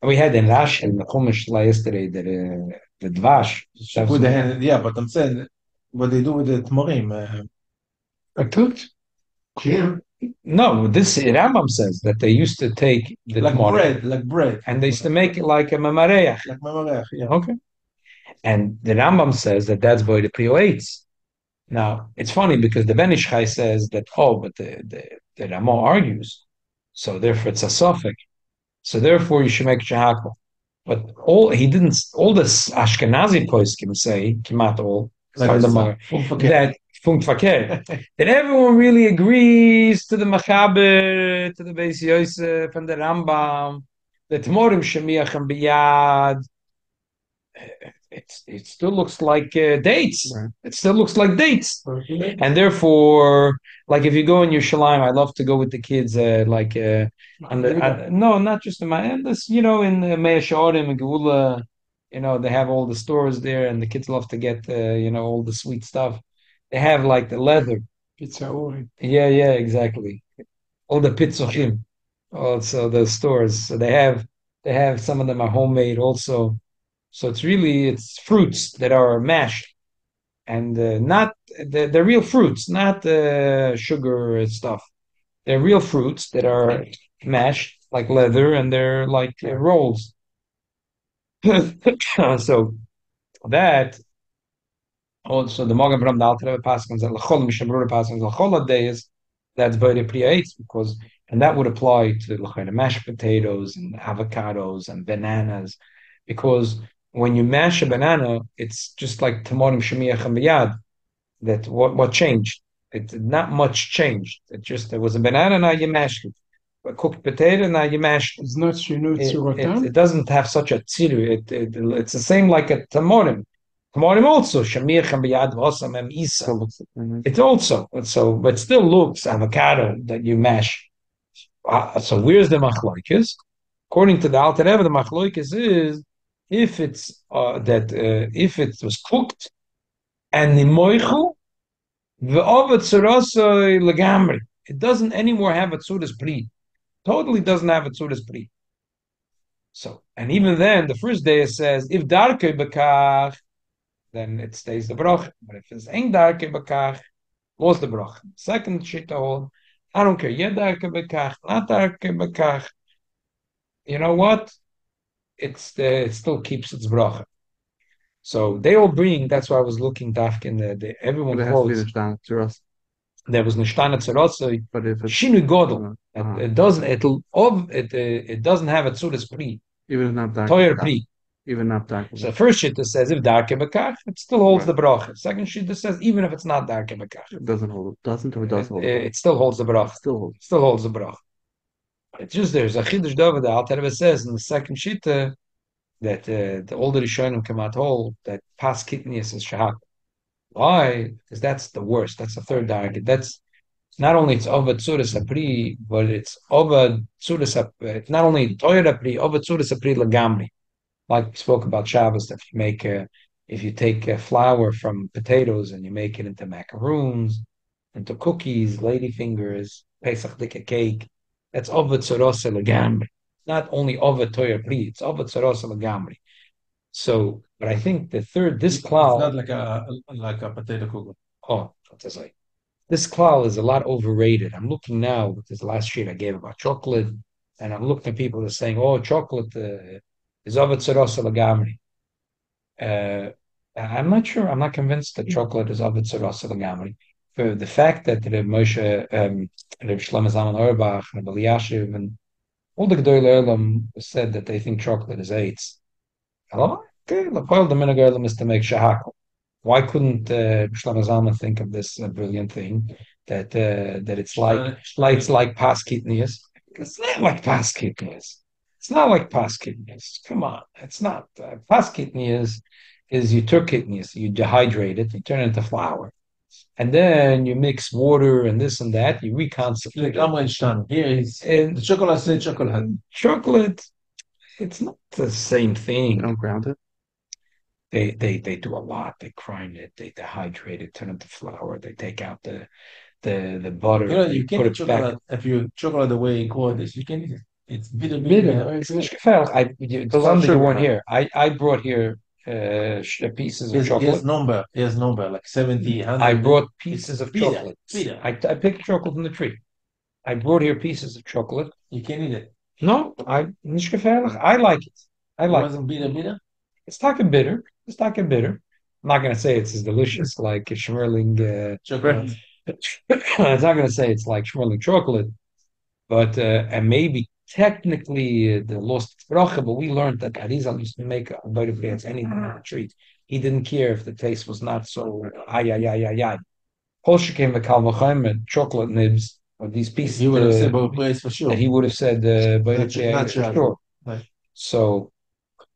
We had in Rash and the Chumash yesterday the dvash. With the hand, yeah, but I'm saying what they do with the tmorim. Cooked? Yeah. No, this Rambam says that they used to take the like bread, and they used to make it like a mamareach. Like mamareach, yeah. Okay. And the Rambam says that that's by the prioates. Now it's funny because the Ben Ish Chai says that but the Rama argues, so therefore it's a suffix. So therefore you should make shahakal. But all the Ashkenazi poskim say, kimat all, like that funkt fakir, that everyone really agrees to the Machaber, to the Beis Yosef and the Rambam, the Tmorim Shemiach and Biyad. It still looks like dates. Right. It still looks like dates, and therefore, like if you go in Yerushalayim, I love to go with the kids. No, not just in my in Mea Shearim and Geula. They have all the stores there, and the kids love to get all the sweet stuff. They have like the leather pizza oil. Yeah, exactly. All the pizzochim, also the stores. So they have some of them are homemade also. So it's fruits that are mashed, and not they're real fruits, not sugar stuff. They're real fruits that are mashed like leather, and they're like rolls. So that also the Magen Avraham the Alter Rebbe Paschals that L'chol Mishabrura Paschals L'chol days, that's by the pre-8 because and that would apply to mashed potatoes and avocados and bananas because when you mash a banana, it's just like tamorim shemiach and biyad. That what changed? It not much changed. It just there was a banana, now you mashed it. A cooked potato, now you mashed it. It's not shinu It doesn't have such a tziru. It's the same like a tamorim. Tamorim also shemiach and biyad v'osam em isa. It's also so, but still looks avocado that you mash. So where's the machlokes? According to the Alter Rebbe, the machlokes is if it's if it was cooked and the moichu ve'ovet tzarasoi legamri, it doesn't anymore have a tzudas pri. Totally doesn't have a tzudas pri. So, and even then, the first day it says if darke bekach, then it stays the bracha. But if it's ain't darke bekach, lost the bracha. Second shita hold, I don't care. Yet darke bekach, not darke bekach. You know what? It still keeps its bracha. So they all bring. That's why I was looking dafk in the everyone But it has quotes. to be the to us. There was nishtana tzarotzoy. But if it's Shinu godel. uh-huh. It doesn't. It doesn't have a tzudas pri. Even if not dark, Toyer pri. even not dark. So the first shit that says if darke bekach, it still holds the bracha. Second shit that says even if it's not darke bekach, It doesn't hold. Doesn't or does hold. it still holds the bracha. Still holds. Still holds the bracha. It's just there's a chiddush davar the Alter Rebbe says in the second shita that the older Rishonim come out hold that pas kitnius is shahak. Why? Because that's the worst. That's the third target. That's not only it's over tzuras apri, but it's over tzuras. It's not only toyer apri, over tzuras apri lagamri. Like we spoke about Shabbos, that you make if you take flour from potatoes and you make it into macaroons, into cookies, ladyfingers, Pesach dika cake, that's over tzuras lagamri. Not only over toyer apri, it's over tzuras lagamri. So, but I think the third, this cloud, it's not like a potato kugel. oh, that's like this klal is a lot overrated. I'm looking now with this last sheet I gave about chocolate, and I'm looking at people that are saying, "Oh, chocolate is ovet tzeros lagamri." I'm not sure. I'm not convinced that chocolate is ovet tzeros lagamri. For the fact that Reb Moshe, Reb Shlomo Zalman Auerbach, and Reb Eliashiv, and all the Gedolei Olam said that they think chocolate is eitz. Hello, okay, the point of the minhag is to make shahak. Why couldn't Shlomo Zalman think of this brilliant thing that it's like paskitnius? It's not like paskitnius. It's not like paskitnius. Come on, it's not. Paskitnius is you took kidneys, you dehydrate it, you turn it into flour, and then you mix water and this and that. You reconstitute it. Here is And the chocolate say chocolate. chocolate, it's not the same They thing. don't ground it. They do a lot. They grind it, they dehydrate it, turn it to flour. They take out the butter. You know, they you can put eat it back. chocolate if you chocolate the way you call this. You can eat it. It's bitter, Bitter. It's nicht gefährlich. Sunday you weren't here. I brought here pieces of chocolate. Here's number like 70, 100. I brought pieces of bitter, chocolate. bitter. I picked chocolate from the tree. I brought here pieces of chocolate. You can eat it. No, nicht gefährlich. I like it. I It like it. wasn't bitter. It's not bitter. It's not bitter. I'm not going to say it's as delicious like Schmerling Chocolate. I'm not going to say it's like Schmerling chocolate, but and maybe technically the lost bracha, but we learned that Arizal used to make a bite of anything on the tree. He didn't care if the taste was not so ay. Holshe came with Kalvachim chocolate nibs or these pieces He would have said both ways for sure. that he would have said bite of Not for sure. sure. Right.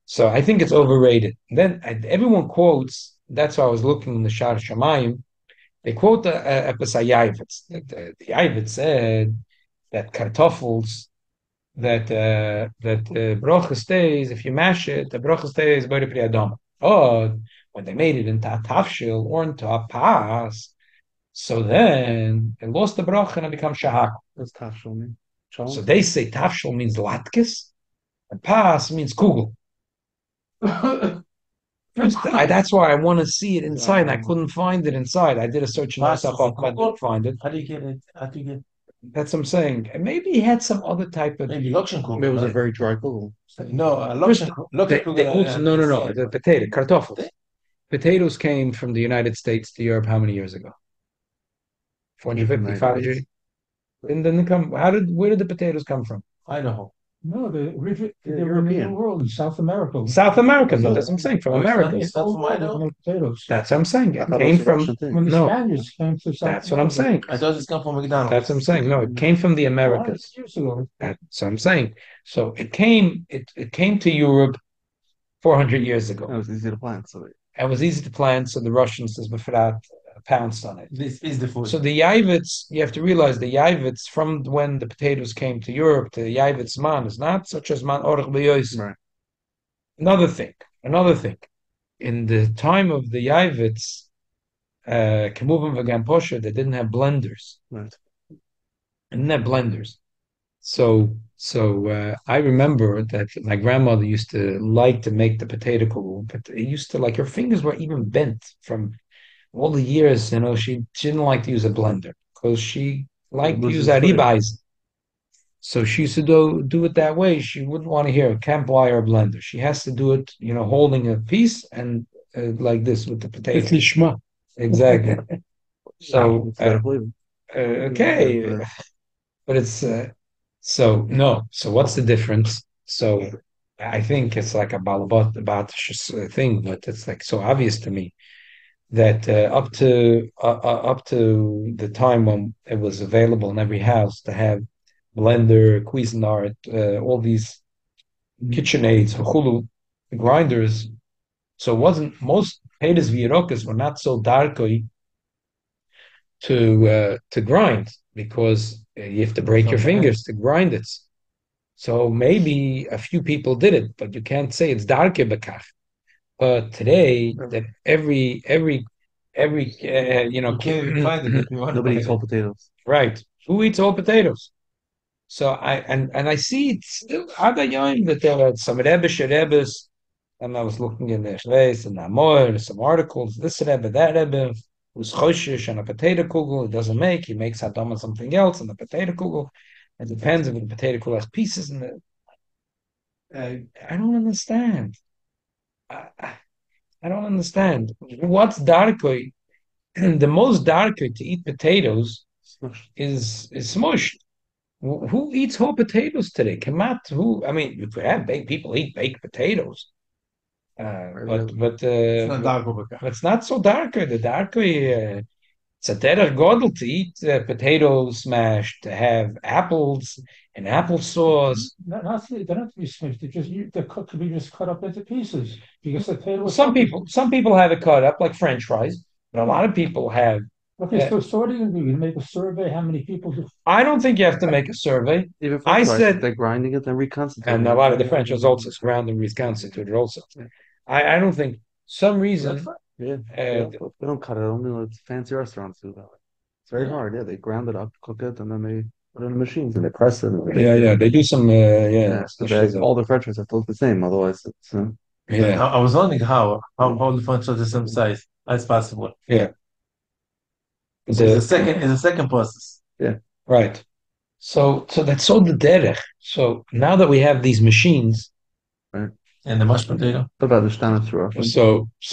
So I think it's overrated. Then everyone quotes. That's why I was looking in the Shar Shamayim. They quote the Epis Yavitz. The Yavitz said that kartoffels that bracha stays if you mash it. The bracha stays by the priyadam. Oh, when they made it into a tafshil or into a pas, so then it lost the bracha and it becomes shahak. What's tafshil mean? So they say tafshil means latkes, and pas means kugel. That's why I want to see it inside, and I couldn't find it inside. I did a search myself up, but I didn't find it. How do you get it? How do you get? That's what I'm saying. And maybe he had some other type of. Maybe lokshen kugel. It was a very dry kugel. No, lokshen No. kugel. The potato, kartoffels. Potatoes came from the United States to Europe how many years ago? 450, 500. And then they come. Where did the potatoes come from? Idaho. No, they Yeah, were in the New European. World in South America. South America, that's what I'm saying, from Oh, it's not, America. it's not from Idaho? No potatoes. That's what I'm saying. I It thought it came was a from, Russian thing. When the no, Spaniards came to South that's what I'm America, saying. I thought it's come from That's what I'm McDonald's. saying. No, it came from the 100 Americas. years ago. That's what I'm saying. So it came to Europe 400 years That ago. was easy to plant. So It was easy to plant, so the Russians, as Befrat, pounced on it. This is the food. So the Yavits, you have to realize the Yavits, from when the potatoes came to Europe, the Yavits man is not such as man orach b'yois. right. Another thing. In the time of the Yavits, Kemuvim v'Gam Posher, they didn't have blenders. Right. They didn't have blenders. So I remember that my grandmother used to like to make the potato kugel, but it used to, like, her fingers were even bent from all the years. She didn't like to use a blender because she liked to use Loses flavor. aribais. So she used to do it that way. She wouldn't want to hear, can't buy her a blender. She has to do it, holding a piece and like this with the potato. It's lishma. Exactly. So It's better flavor. okay, but it's so no. So what's the difference? So I think it's like a balabot about thing, but it's like so obvious to me that up to the time when it was available in every house to have blender, Cuisinart, all these KitchenAids, hulu, grinders. So it wasn't most potatoes vierokas were not so darky to grind because you have to break your fingers to grind it. So maybe a few people did it, but you can't say it's darker bekach. But today, that every You can't even find it if you want to Nobody buy eats it. whole potatoes. right? Who eats all potatoes? So I see it's still other yom that there are some Rebbes, and I was looking in the Shleis and Amor, some articles, this Rebbe, that Rebbe, who's choshish on a potato kugel, he doesn't make, he makes hadam something else on the potato kugel. It depends if the potato kugel has pieces in it. I don't understand. I don't understand. What's darkly? The most darker to eat potatoes Smushed. is smushed. Who eats whole potatoes today? Kamat, who? I mean, you could have baked people eat baked potatoes, It's not dark over but it's not so darker. The darker, it's a derech godel to eat potato smash, to have apples and applesauce. They don't have to be smashed. They could be just cut up into pieces because the potato was Some people have it cut up like French fries, but a lot of people have. Okay, so what are you gonna do? You make a survey? How many people do? I don't think you have to make a survey. Even I French fries, said, they're grinding it, then reconstituting and a it. lot of the French is also ground and reconstituted also. I don't think some reason. Yeah. They don't cut it. Only it's fancy restaurants do that. It's very hard. Yeah, they ground it up, cook it, and then they put it in the machines and they press it. Yeah, they do some. So all the French fries have to look the same. Otherwise, it's Yeah, I was wondering how the furniture is the same size as possible. yeah. It's a second process. Right. So that's so the derech. So now that we have these machines, And the mashed potato. what about the standard through?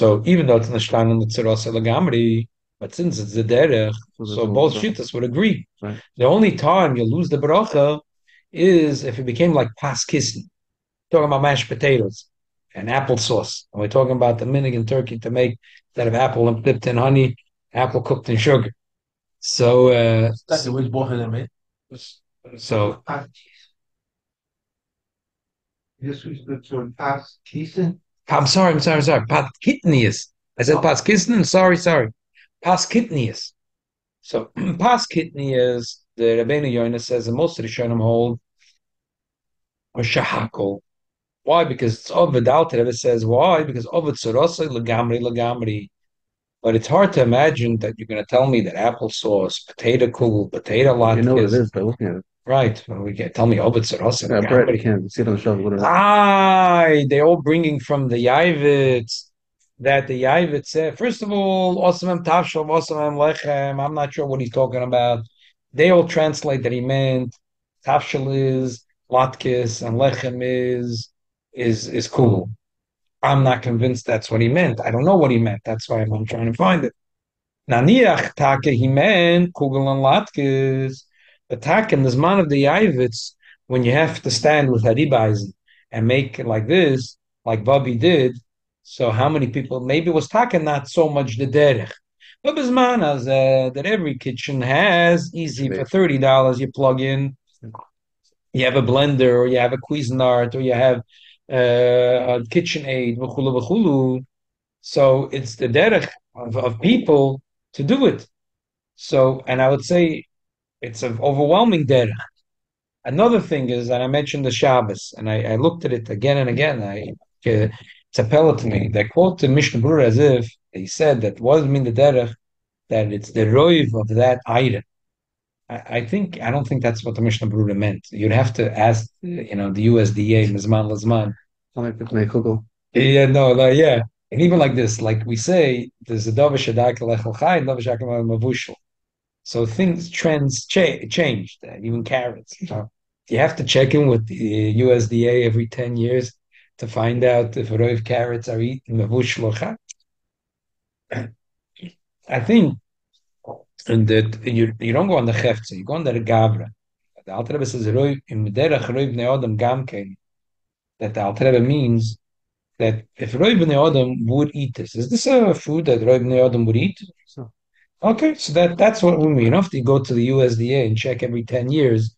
so even though it's nishtan the tzeros elagamri, but since it's the derech, so both shittas would agree. Right. The only time you lose the bracha is if it became like pas kisni. Talking about mashed potatoes and applesauce. And we're talking about the minig in Turkey to make instead of apple and dipped in honey, apple cooked in sugar. So That's which both of them made. so This was the sort of past Keeson. I'm sorry. Pas kitnius. I said pas kisnin. Sorry. Pas kitnius. So pas kitnius, the Rabbeinu Yonah says, and most of the Shonim hold or shahakol. Why? Because it's Ovid Alter Rebbe says why? Because Ovid Sorosai Lagamri. But it's hard to imagine that you're going to tell me that applesauce, potato kugel, potato latkes. You know what it is by looking at it. Right. Well, we can't tell me Ovid Sorosai Yeah, bread. You Lagamri. can't see it on the shelf. What is it? They're all bringing from the Yavits that the Yavits said. First of all, Osamem Tavshel, Osamem Lechem. I'm not sure what he's talking about. They all translate that he meant Tavshel is latkes and Lechem is cool. I'm not convinced that's what he meant. I don't know what he meant. That's why I'm trying to find it. Naniach Taka, he meant kugel and latkes. The Tak in the Zman of the Yavits, when you have to stand with Haribaisen and make it like this, like Bobby did, so how many people, maybe it was talking not so much the derech. But Bismanas that every kitchen has, easy for $30, you plug in, you have a blender, or you have a Cuisinart, or you have a KitchenAid, v'chulu v'chulu. So it's the derech of people to do it. So, and I would say it's an overwhelming derech. Another thing is, and I mentioned the Shabbos, and I looked at it again and again. It's appelled to me. They quote the Mishnah Berurah as if he said that what does it mean the derech, that it's the roiv of that item. I don't think that's what the Mishnah Berurah meant. You'd have to ask, the USDA, Mizman Lazman. Yeah, no, like, yeah. And even like this, like we say, there's a Dovish Shadak Lechel Chai, Dovish Mavushal. So trends changed, even carrots. You have to check in with the USDA every 10 years to find out if roiv carrots are eaten mavushal or chai. I think that you don't go on the Hefze, you go on the Gavra. The Alter Rebbe says roiv im derech roiv neodam gamkein. That the Alter Rebbe means that if roiv neodam would eat this, is this a food that roiv neodam would eat? So, Okay, so that's what we mean. You have to go to the USDA and check every 10 years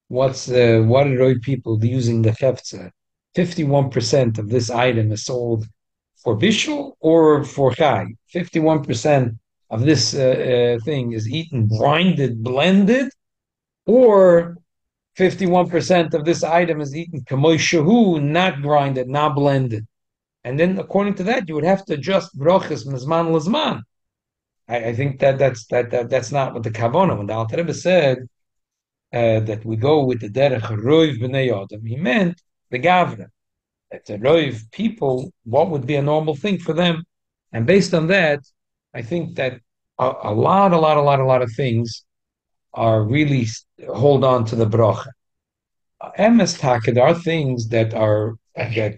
what are road people using the hefza. 51% of this item is sold for bishul or for chai. 51% of this thing is eaten grinded, blended, or 51% of this item is eaten kamoy shahu, not grinded, not blended. And then according to that, you would have to adjust brochas mizman lazman. I think that's not what the kavanah. When the Alter Rebbe said that we go with the derech roiv b'nei adam, he meant the gavra. That the roiv people, what would be a normal thing for them, and based on that, I think that a lot of things are really hold on to the bracha. Emes taka, there are things that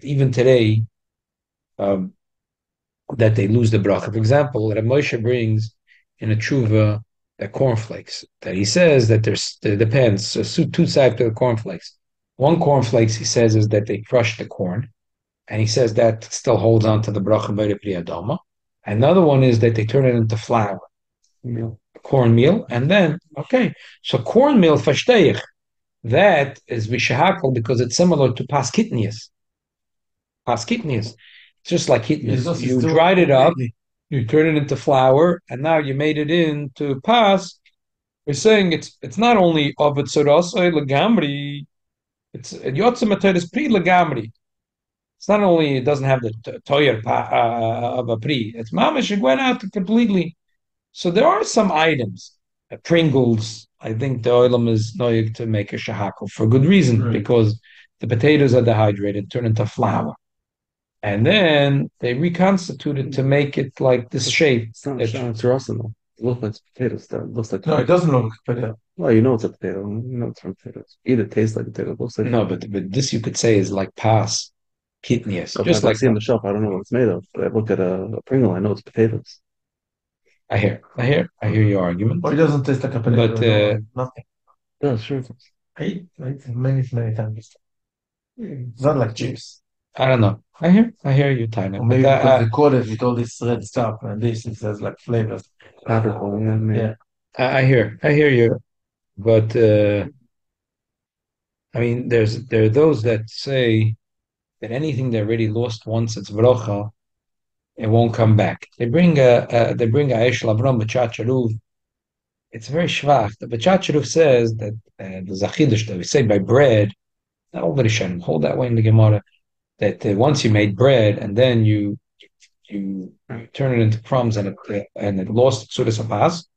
even today um, that they lose the bracha. For example, Rav Moshe brings in a tshuva the cornflakes, that he says that it depends. So two sides to the cornflakes. One cornflakes, he says, is that they crush the corn, and he says that still holds on to the bracha by the priyadama. Another one is that they turn it into flour, cornmeal, and then, okay, so cornmeal, fashteich, that is vishahakal because it's similar to paskitnias. Paskitnias. Just like hitness. You dried it up, you turn it into flour, and now you made it into pas. We're saying it's not only of its legamri, it's yotzemateris pri legamri. It's not only it doesn't have the toyer of a pri, it's mamish it went out completely. So there are some items, Pringles. I think the oilam is noyig to make a shahakal for good reason, right, because the potatoes are dehydrated, turn into flour. And then they reconstitute it to make it like this shape. It's not it's Russian though. It looks like potatoes. It looks like no, it doesn't look like potato. Well, you know it's a potato. You know it's from potatoes. Either tastes like potato. It looks like no, but this you could say is like pas kidneys. So just like like I see on the shelf. I don't know what it's made of. But I look at a Pringle. I know it's potatoes. I hear your argument. But it doesn't taste like a potato. But nothing. Yeah, sure. I eat many times. It's not like chips. I don't know. I hear you, Tyler. Or maybe because they call it with all this red stuff and this it says like flavors. Yeah. I hear you, but I mean, there are those that say that anything that already lost once its bracha, it won't come back. They bring a Eish Labram B'Chacharuv. It's very schwach. The B'Chacharuv says that the Zachidush that we say by bread, not over the Shem, hold that way in the Gemara, that once you made bread and then you turn it into crumbs and it lost Tzuras HaPas,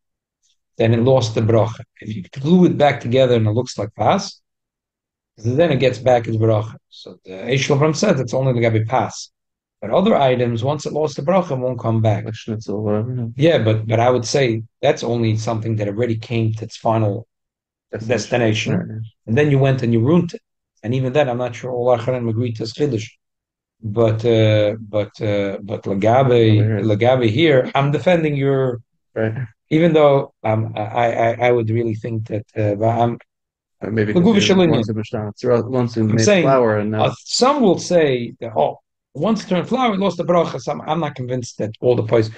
then it lost the bracha. If you glue it back together and it looks like pas, then it gets back its bracha. So the Eish Labram said it's only the Gabi pas. But other items, once it lost the bracha, won't come back. Like schnitzel, whatever. Yeah, but I would say that's only something that already came to its final destination. Right. And then you went and you ruined it. And even then, I'm not sure all Acharim agreed to Chiddush. But Lagabe here, I'm defending your Right. even though I would really think that Or maybe The because Guva you Shalinian. once you once you I'm made saying flour and now some will say that, once it turned flour, it lost the bracha. I'm not convinced that all the points.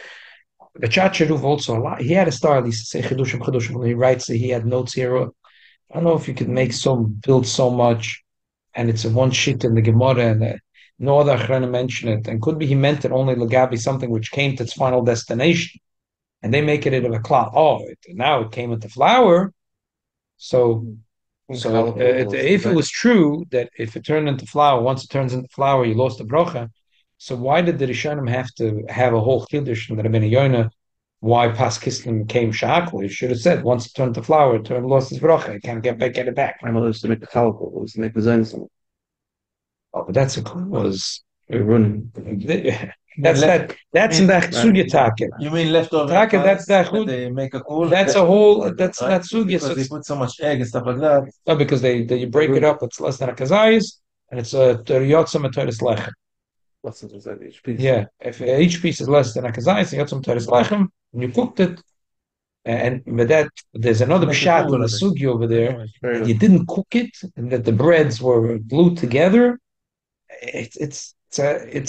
The Chacharuv also a lot. He had a style. He say chedushim chedushim. When he writes that he had notes here. I don't know if you could build so much, and it's a one sheet in the Gemara, and no other achrona mention it. And could be he meant it only legabi, something which came to its final destination, and they make it into a cloth. Now it came into flour. So if it was true that if it turned into flour, once it turns into flour, you lost the brocha. So why did the Rishonim have to have a whole chiddush in the Rabbeinu Yonah? Why Pas Kislev came shakul? You should have said once it turned to flour, it lost its bracha. You can't get it back. my mother used to make the challah, was to make the zaynis. Oh, but that's was running. that's in the sugya taka. You mean leftover? Taka, that's that they make a cool. That's a whole. That's not sugya. Because they put so much egg and stuff like that. No, because they you break it up. It's less than a kazayis, and it's a yotzam teres lechem. What's inside each piece? Yeah, if each piece is less than a kazayis, yotzam teres lechem, and you cooked it. And with that, there's another pshat in the sugi over there. You didn't cook it, and that the breads were glued together. It's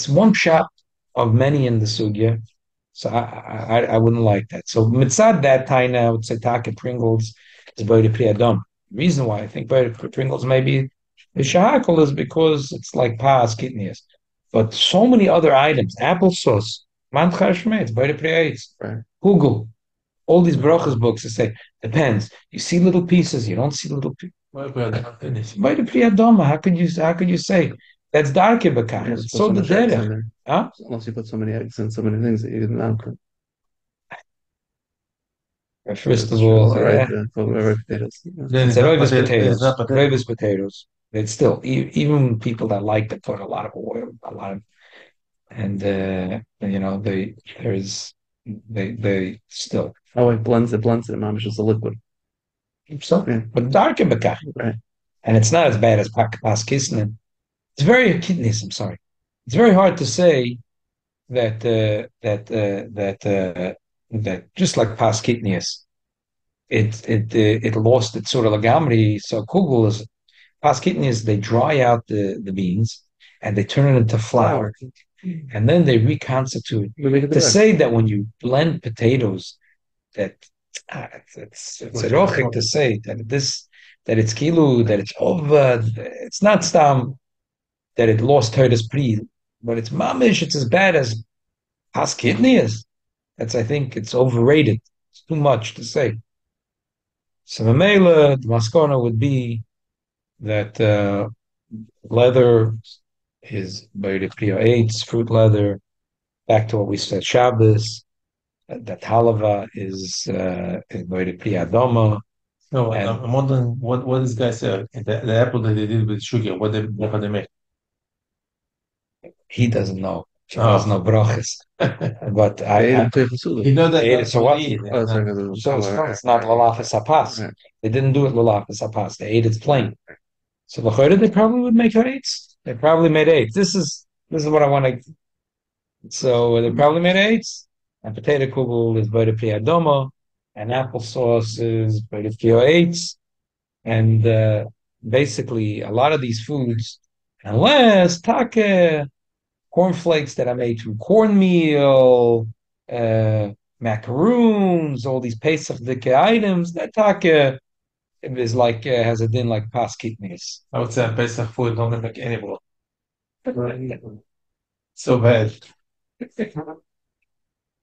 one pshat of many in the sugya. So I wouldn't like that. So mitzad that taina, I would say taka Pringles is boy pri adam. The reason why I think boy Pringles maybe is shahakol is because it's like pas kidneys. But so many other items, applesauce, manchar shmei, boy pri eitz, Google. All these brachas books that say depends. You see little pieces, you don't see little pieces. How could you say that's darke bekach? It's so the derech. Huh? Unless you put so many eggs and so many things that you didn't know. First of all, potatoes. It's potatoes. Potatoes. It's still even people that like to put a lot of oil, and they still. Oh, it blends it. Mamish is a liquid. So, yeah. But dark and bekach, right? And it's not as bad as pas kisnin. It's very kidneys. I'm sorry. It's very hard to say that just like pas kidneys, it lost its sort of lagamri. So kugel is pas kidneys. They dry out the beans and they turn it into flour, and then they reconstitute. To say that when you blend potatoes, that it's rochik to say that it's kilu, that it's over. It's not stam that it lost Todas Pri, but it's mamish. It's as bad as pas kidneys. I think it's overrated. It's too much to say. So Mamela, the maskona would be that leather is Bayri Priya 8, fruit leather. Back to what we said, Shabbos. That halava is Bayri Priya Adoma. No, I'm wondering what this guy said. The apple that they did with sugar, what they make. He doesn't know. He has no brachas. But he know that. So what? It's not lalafas hapas. They didn't do it lalafas hapas. They ate it plain. So the they probably would make eights. They probably made eights. This is what I want to. So they probably made eights. And potato kugel is by the priadomo, and applesauce is by the prio eights. And basically, a lot of these foods, unless take cornflakes that are made from cornmeal, macaroons, all these Pesach items, that take is like has a din like pas kidneys. I would say Pesach food don't make any more. So bad.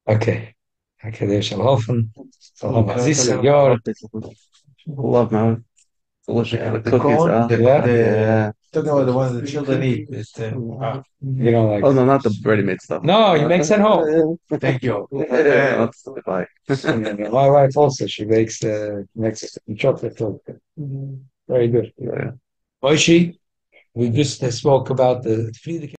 Okay, there shall helfen. Love man. Delicious The cookies. corn, yeah. Talking about the ones the children eat. You don't like? Oh no, not the ready-made stuff. No, you make at home. Thank you. Bye. My wife also, she makes chocolate cake. Very good. Yeah. Moishi, we just spoke about the